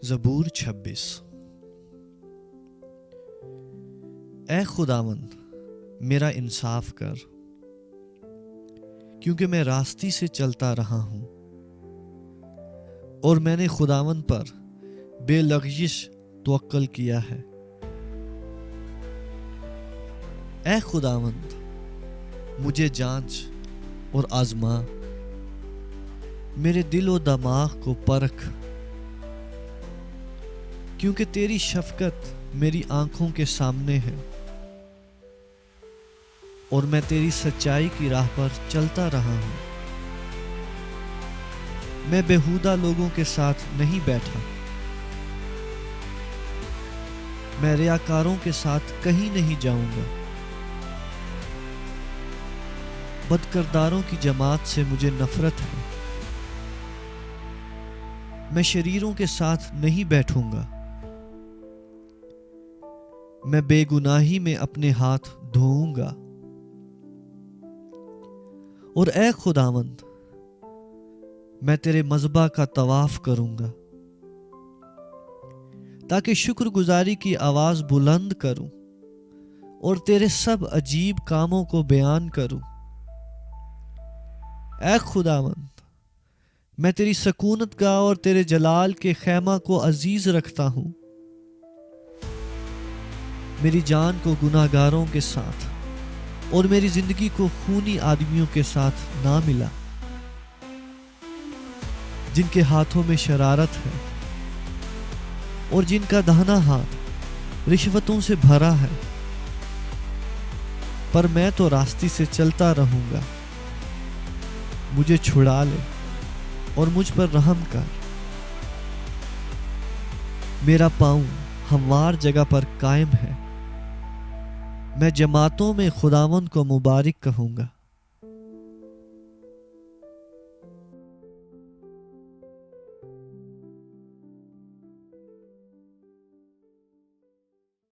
زبور 26۔ اے خداوند میرا انصاف کر، کیونکہ میں راستی سے چلتا رہا ہوں اور میں نے خداوند پر بے لغزش توکل کیا ہے۔ اے خداوند مجھے جانچ اور آزما، میرے دل و دماغ کو پرکھ، کیونکہ تیری شفقت میری آنکھوں کے سامنے ہے اور میں تیری سچائی کی راہ پر چلتا رہا ہوں۔ میں بیہودہ لوگوں کے ساتھ نہیں بیٹھا، میں ریاکاروں کے ساتھ کہیں نہیں جاؤں گا۔ بدکرداروں کی جماعت سے مجھے نفرت ہے، میں شریروں کے ساتھ نہیں بیٹھوں گا۔ میں بے گناہی میں اپنے ہاتھ دھوؤں گا۔ اور اے خداوند میں تیرے مذبح کا طواف کروں گا، تاکہ شکر گزاری کی آواز بلند کروں اور تیرے سب عجیب کاموں کو بیان کروں۔ اے خداوند میں تیری سکونت گاہ اور تیرے جلال کے خیمہ کو عزیز رکھتا ہوں۔ میری جان کو گناہ گاروں کے ساتھ اور میری زندگی کو خونی آدمیوں کے ساتھ نہ ملا، جن کے ہاتھوں میں شرارت ہے اور جن کا دہنا ہاتھ رشوتوں سے بھرا ہے۔ پر میں تو راستی سے چلتا رہوں گا، مجھے چھڑا لے اور مجھ پر رحم کر۔ میرا پاؤں ہموار جگہ پر قائم ہے، میں جماعتوں میں خداوند کو مبارک کہوں گا۔